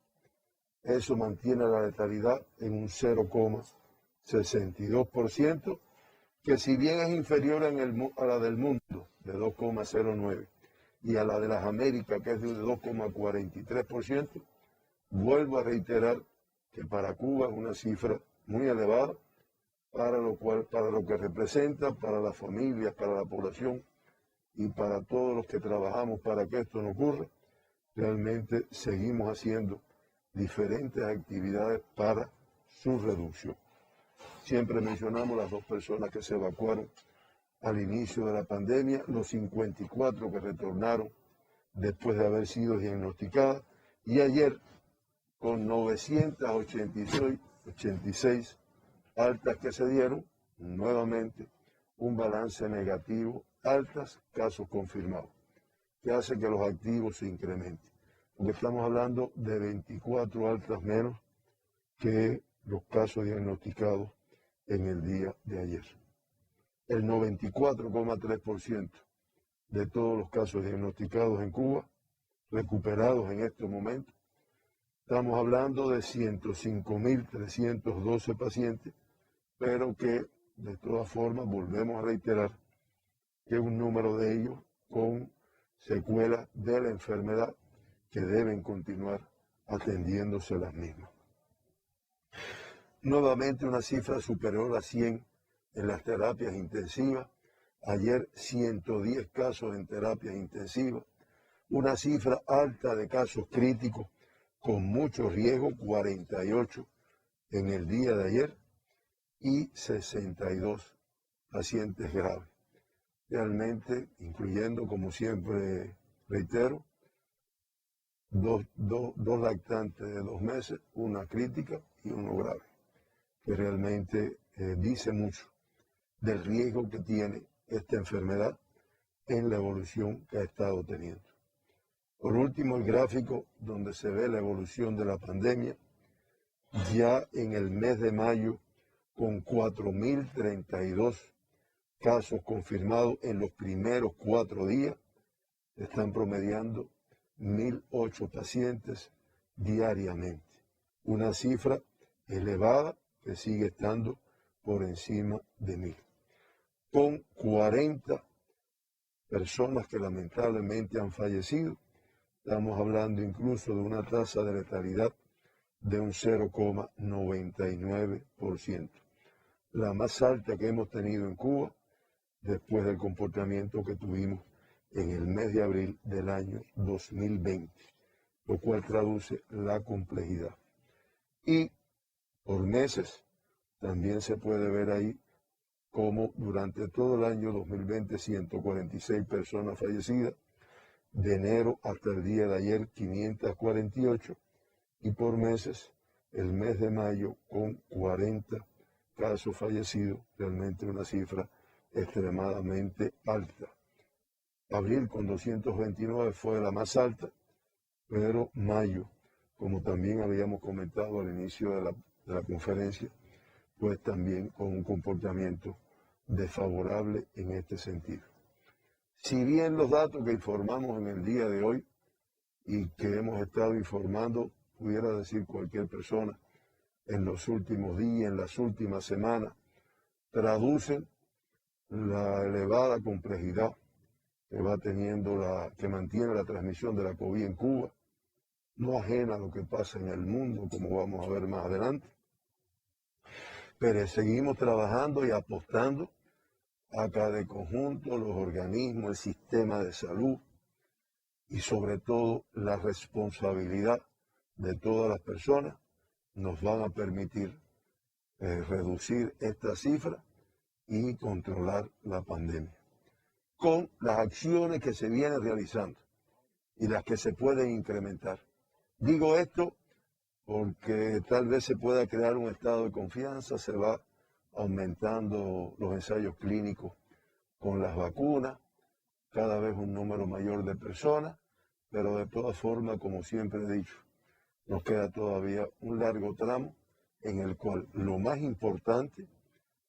Eso mantiene la letalidad en un 0,62%, que si bien es inferior a la del mundo, de 2,09%, y a la de las Américas, que es de 2,43%, vuelvo a reiterar que para Cuba es una cifra muy elevada, para lo que representa para las familias, para la población y para todos los que trabajamos para que esto no ocurra. Realmente seguimos haciendo diferentes actividades para su reducción. Siempre mencionamos las 2 personas que se evacuaron al inicio de la pandemia, los 54 que retornaron después de haber sido diagnosticadas, y ayer con 986 altas que se dieron, nuevamente un balance negativo, altas, casos confirmados, que hace que los activos se incrementen. Porque estamos hablando de 24 altas menos que los casos diagnosticados en el día de ayer. El 94,3% de todos los casos diagnosticados en Cuba, recuperados en este momento. Estamos hablando de 105.312 pacientes, pero que de todas formas volvemos a reiterar que un número de ellos con secuelas de la enfermedad que deben continuar atendiéndose las mismas. Nuevamente una cifra superior a 100 en las terapias intensivas. Ayer 110 casos en terapias intensivas. Una cifra alta de casos críticos con mucho riesgo, 48 en el día de ayer y 62 pacientes graves. Realmente, incluyendo, como siempre reitero, dos lactantes de 2 meses, una crítica y uno grave, que realmente dice mucho del riesgo que tiene esta enfermedad en la evolución que ha estado teniendo. Por último, el gráfico donde se ve la evolución de la pandemia, ya en el mes de mayo, con 4.032 casos confirmados en los primeros 4 días, están promediando 1.008 pacientes diariamente. Una cifra elevada que sigue estando por encima de 1.000. Con 40 personas que lamentablemente han fallecido, estamos hablando incluso de una tasa de letalidad de un 0,99%, la más alta que hemos tenido en Cuba después del comportamiento que tuvimos en el mes de abril del año 2020, lo cual traduce la complejidad. Y por meses también se puede ver ahí como durante todo el año 2020 146 personas fallecidas, de enero hasta el día de ayer 548, y por meses el mes de mayo con 40 casos fallecidos, realmente una cifra extremadamente alta. Abril con 229 fue la más alta, pero mayo, como también habíamos comentado al inicio de la conferencia, pues también con un comportamiento desfavorable en este sentido. Si bien los datos que informamos en el día de hoy y que hemos estado informando, pudiera decir cualquier persona, en los últimos días, en las últimas semanas, traducen la elevada complejidad que va teniendo que mantiene la transmisión de la COVID en Cuba, no ajena a lo que pasa en el mundo, como vamos a ver más adelante, pero seguimos trabajando y apostando acá de conjunto, los organismos, el sistema de salud y sobre todo la responsabilidad de todas las personas nos van a permitir reducir esta cifra y controlar la pandemia, con las acciones que se vienen realizando y las que se pueden incrementar. Digo esto porque tal vez se pueda crear un estado de confianza, se va aumentando los ensayos clínicos con las vacunas, cada vez un número mayor de personas, pero de todas formas, como siempre he dicho, nos queda todavía un largo tramo en el cual lo más importante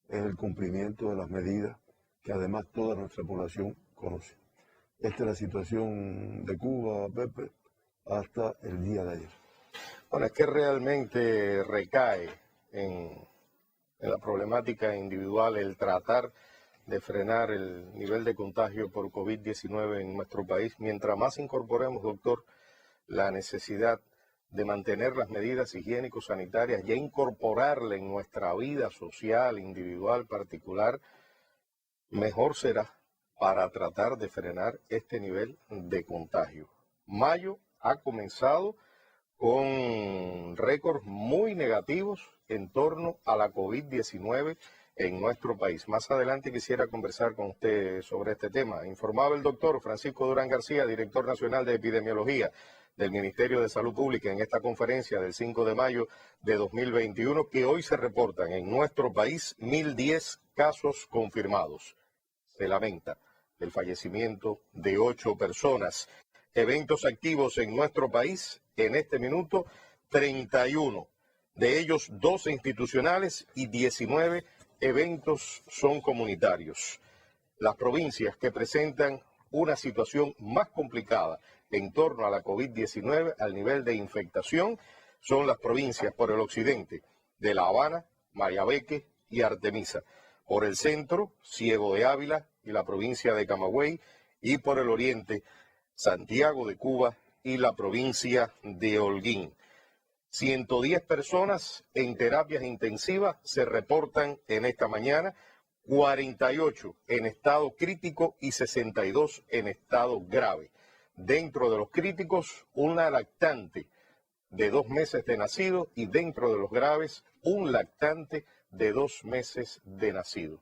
es el cumplimiento de las medidas que además toda nuestra población conoce. Esta es la situación de Cuba, Pepe, hasta el día de ayer. Bueno, es que realmente recae en la problemática individual el tratar de frenar el nivel de contagio por COVID-19 en nuestro país. Mientras más incorporemos, doctor, la necesidad de mantener las medidas higiénico-sanitarias, ya incorporarla en nuestra vida social, individual, particular, mejor será para tratar de frenar este nivel de contagio. Mayo ha comenzado con récords muy negativos en torno a la COVID-19 en nuestro país. Más adelante quisiera conversar con usted sobre este tema. Informaba el doctor Francisco Durán García, director nacional de epidemiología del Ministerio de Salud Pública, en esta conferencia del 5 de mayo de 2021, que hoy se reportan en nuestro país 1.010 casos confirmados. Se lamenta el fallecimiento de 8 personas. Eventos activos en nuestro país en este minuto, 31. De ellos 12 institucionales y 19 eventos son comunitarios. Las provincias que presentan una situación más complicada en torno a la COVID-19 al nivel de infectación son las provincias por el occidente de La Habana, Mayabeque y Artemisa, por el centro, Ciego de Ávila y la provincia de Camagüey, y por el oriente, Santiago de Cuba y la provincia de Holguín. 110 personas en terapias intensivas se reportan en esta mañana, 48 en estado crítico y 62 en estado grave. Dentro de los críticos, una lactante de 2 meses de nacido, y dentro de los graves, un lactante de 2 meses de nacido.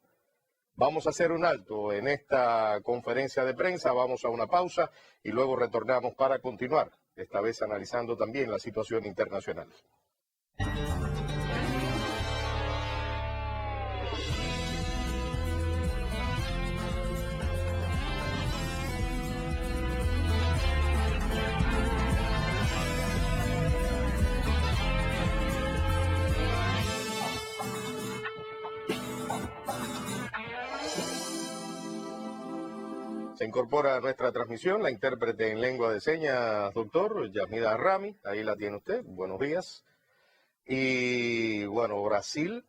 Vamos a hacer un alto en esta conferencia de prensa, vamos a una pausa y luego retornamos para continuar, esta vez analizando también la situación internacional. Se incorpora a nuestra transmisión la intérprete en lengua de señas, doctor Yasmida Rami, ahí la tiene usted, buenos días. Y bueno, Brasil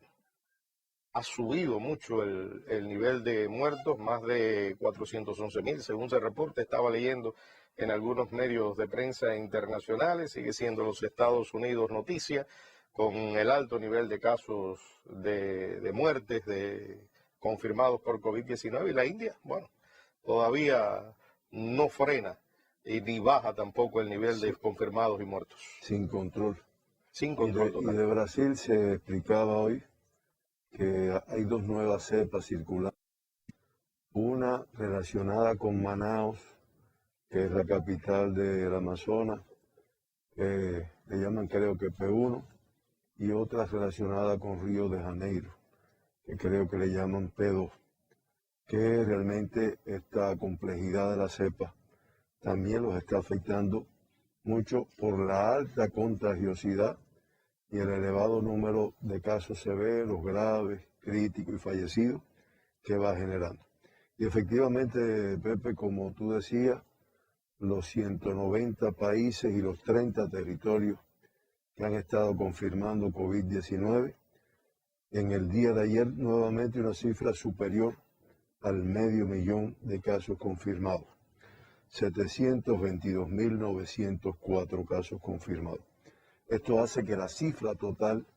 ha subido mucho el nivel de muertos, más de 411.000, según se reporta, estaba leyendo en algunos medios de prensa internacionales, sigue siendo los Estados Unidos noticia, con el alto nivel de casos de muertes confirmados por COVID-19, y la India, bueno, todavía no frena y ni baja tampoco el nivel de confirmados y muertos. Sin control. Sin control Y total. de Brasil se explicaba hoy que hay 2 nuevas cepas circulando. Una relacionada con Manaus, que es la capital del Amazonas, que le llaman creo que P1, y otra relacionada con Río de Janeiro, que creo que le llaman P2, que realmente esta complejidad de la cepa también los está afectando mucho por la alta contagiosidad y el elevado número de casos severos, graves, críticos y fallecidos que va generando. Y efectivamente, Pepe, como tú decías, los 190 países y los 30 territorios que han estado confirmando COVID-19, en el día de ayer nuevamente una cifra superior al 500.000 de casos confirmados, 722.904 casos confirmados. Esto hace que la cifra total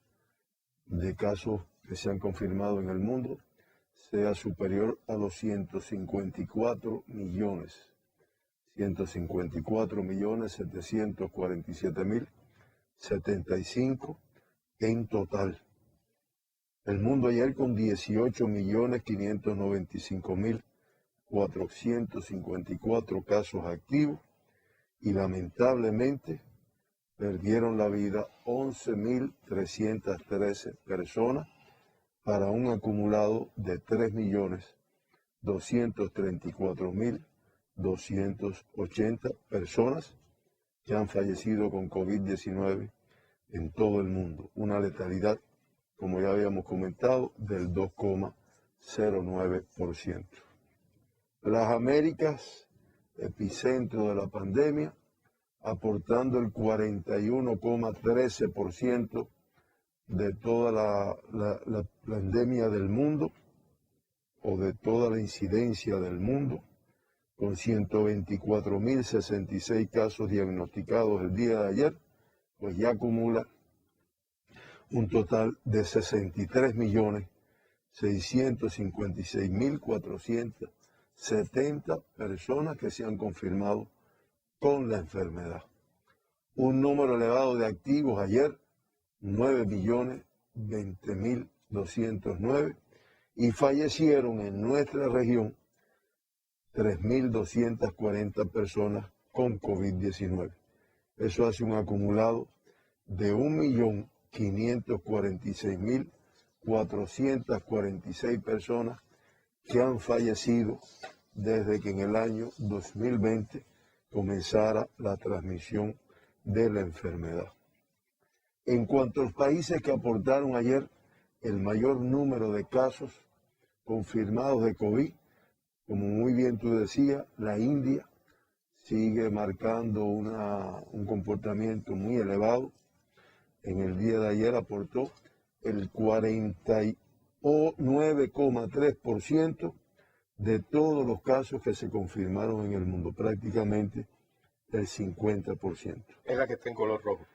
de casos que se han confirmado en el mundo sea superior a los 154 millones, 154.747.075 en total. El mundo ayer con 18.595.454 casos activos, y lamentablemente perdieron la vida 11.313 personas, para un acumulado de 3.234.280 personas que han fallecido con COVID-19 en todo el mundo. Una letalidad, como ya habíamos comentado, del 2,09%. Las Américas, epicentro de la pandemia, aportando el 41,13% de toda la pandemia del mundo, o de toda la incidencia del mundo, con 124.066 casos diagnosticados el día de ayer, pues ya acumula un total de 63.656.470 personas que se han confirmado con la enfermedad. Un número elevado de activos ayer, 9.020.209, y fallecieron en nuestra región 3.240 personas con COVID-19. Eso hace un acumulado de 1.546.446 personas que han fallecido desde que en el año 2020 comenzara la transmisión de la enfermedad. En cuanto a los países que aportaron ayer el mayor número de casos confirmados de COVID, Como muy bien tú decías, la India sigue marcando un comportamiento muy elevado. En el día de ayer aportó el 49,3% de todos los casos que se confirmaron en el mundo, prácticamente el 50%. Es la que está en color rojo.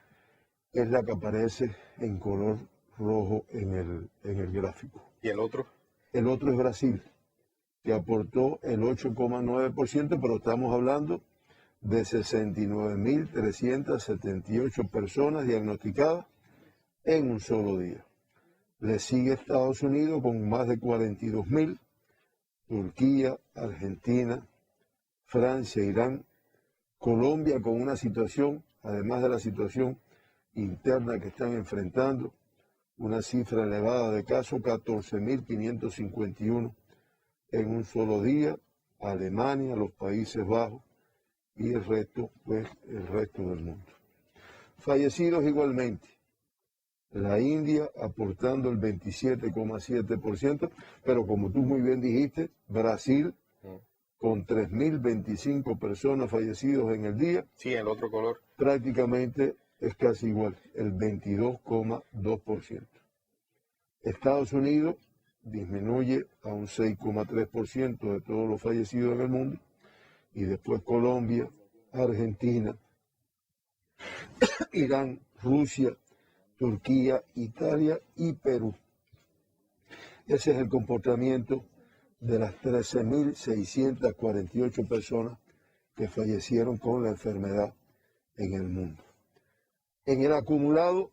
Es la que aparece en color rojo en el gráfico. ¿Y el otro? El otro es Brasil, que aportó el 8,9%, pero estamos hablando de 69.378 personas diagnosticadas en un solo día. Le sigue Estados Unidos con más de 42.000, Turquía, Argentina, Francia, Irán, Colombia con una situación, además de la situación interna que están enfrentando, una cifra elevada de casos, 14.551 en un solo día, Alemania, los Países Bajos y el resto, pues el resto del mundo. Fallecidos igualmente, la India aportando el 27,7%, pero como tú muy bien dijiste, Brasil con 3.025 personas fallecidos en el día. Sí, el otro color. Prácticamente es casi igual, el 22,2%. Estados Unidos disminuye a un 6,3% de todos los fallecidos en el mundo, y después Colombia, Argentina, Irán, Rusia, Turquía, Italia y Perú. Ese es el comportamiento de las 13.648 personas que fallecieron con la enfermedad en el mundo. En el acumulado,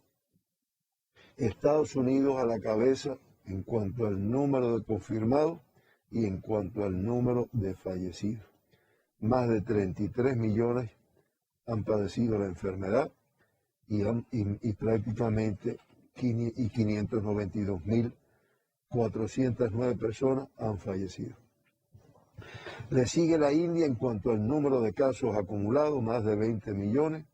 Estados Unidos a la cabeza en cuanto al número de confirmados y en cuanto al número de fallecidos. Más de 33 millones han padecido la enfermedad y prácticamente 592.409 personas han fallecido. Le sigue la India en cuanto al número de casos acumulados, más de 20 millones,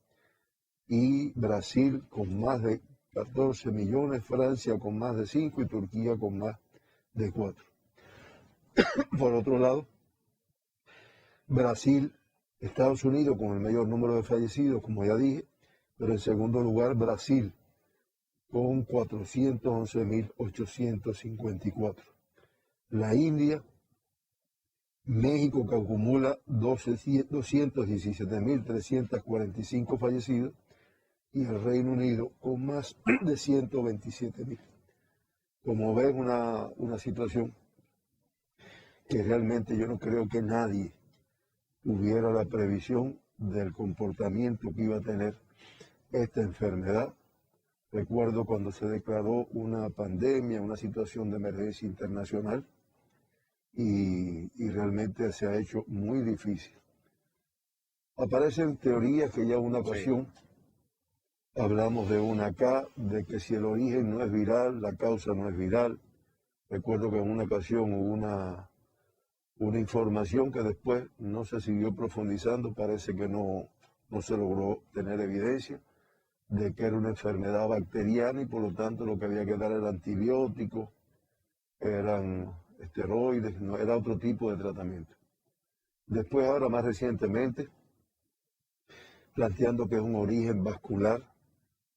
y Brasil con más de 14 millones, Francia con más de 5 y Turquía con más de 4. Por otro lado, Brasil, Estados Unidos con el mayor número de fallecidos, como ya dije, pero en segundo lugar Brasil con 411.854. La India, México que acumula 217.345 fallecidos y el Reino Unido con más de 127.000. Como ven, una situación que realmente yo no creo que nadie tuviera la previsión del comportamiento que iba a tener esta enfermedad. Recuerdo cuando se declaró una pandemia, una situación de emergencia internacional, y realmente se ha hecho muy difícil. Aparecen teorías que ya una ocasión hablamos de una acá, de que si el origen no es viral, la causa no es viral. Recuerdo que en una ocasión hubo una información que después no se siguió profundizando, parece que no se logró tener evidencia de que era una enfermedad bacteriana y por lo tanto lo que había que dar era antibióticos, eran esteroides, no era otro tipo de tratamiento. Después, ahora más recientemente, planteando que es un origen vascular,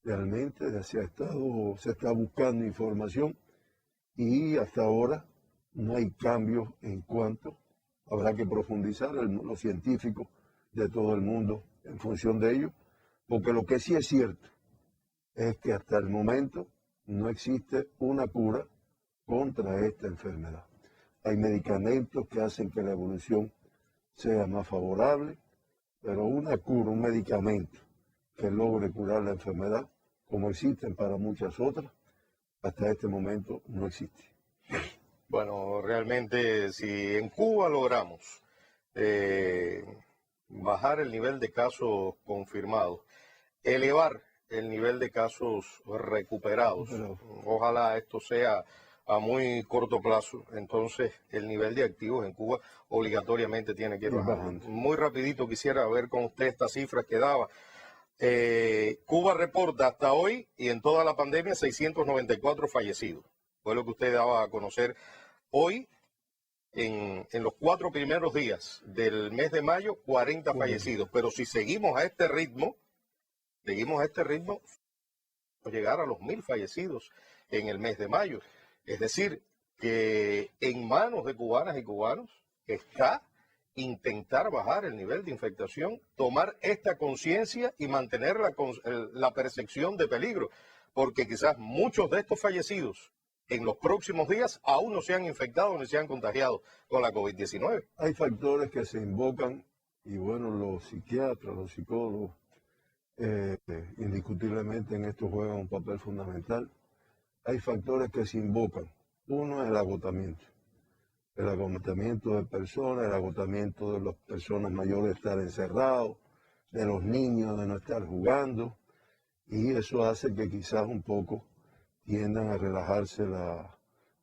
realmente se está buscando información y hasta ahora no hay cambios en cuanto, habrá que profundizar los científicos de todo el mundo en función de ello, porque lo que sí es cierto es que hasta el momento no existe una cura contra esta enfermedad. Hay medicamentos que hacen que la evolución sea más favorable, pero una cura, un medicamento que logre curar la enfermedad, como existen para muchas otras, hasta este momento no existe. Bueno, realmente si en Cuba logramos bajar el nivel de casos confirmados, elevar el nivel de casos recuperados, ojalá esto sea a muy corto plazo, entonces el nivel de activos en Cuba obligatoriamente tiene que ir bajando. Muy rapidito quisiera ver con usted estas cifras que daba. Cuba reporta hasta hoy y en toda la pandemia 694 fallecidos. Fue lo que usted daba a conocer hoy en los 4 primeros días del mes de mayo, 40 fallecidos. Pero si seguimos a este ritmo, llegar a los 1000 fallecidos en el mes de mayo. Es decir, que en manos de cubanas y cubanos está intentar bajar el nivel de infectación, tomar esta conciencia y mantener la percepción de peligro, porque quizás muchos de estos fallecidos en los próximos días aún no se han infectado ni se han contagiado con la COVID-19. Hay factores que se invocan y bueno, los psiquiatras, los psicólogos, indiscutiblemente en esto juegan un papel fundamental. Hay factores que se invocan. Uno es el agotamiento de personas, el agotamiento de las personas mayores de estar encerrados, de los niños de no estar jugando, y eso hace que quizás un poco tiendan a relajarse.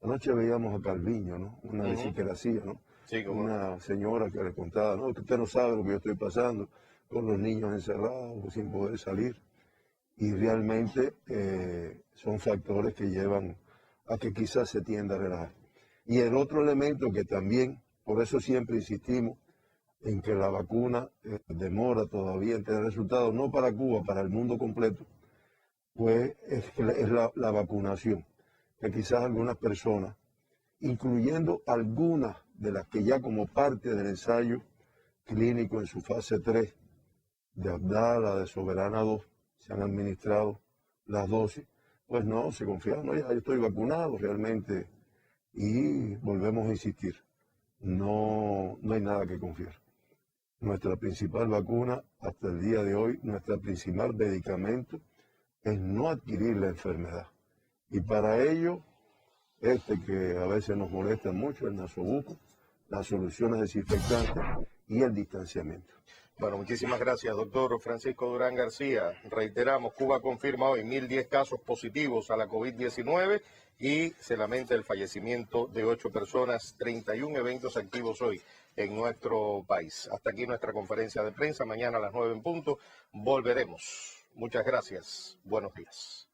Anoche veíamos a Calviño, ¿no? Una desicrasía, ¿no? Sí, una señora que le contaba, no, que usted no sabe lo que yo estoy pasando con los niños encerrados, sin poder salir. Y realmente son factores que llevan a que quizás se tienda a relajar. Y el otro elemento que también, por eso siempre insistimos en que la vacuna demora todavía en tener resultados, no para Cuba, para el mundo completo, pues es la vacunación. Que quizás algunas personas, incluyendo algunas de las que ya como parte del ensayo clínico en su fase 3 de Abdala, de Soberana 2, se han administrado las dosis, pues no, se confiaron, no, ya yo estoy vacunado realmente, y volvemos a insistir, no hay nada que confiar. Nuestra principal vacuna hasta el día de hoy, nuestro principal medicamento es no adquirir la enfermedad. Y para ello, que a veces nos molesta mucho, el nasobuco, las soluciones desinfectantes y el distanciamiento. Bueno, muchísimas gracias, doctor Francisco Durán García. Reiteramos, Cuba confirma hoy 1010 casos positivos a la COVID-19 y se lamenta el fallecimiento de 8 personas, 31 eventos activos hoy en nuestro país. Hasta aquí nuestra conferencia de prensa. Mañana a las 9 en punto volveremos. Muchas gracias. Buenos días.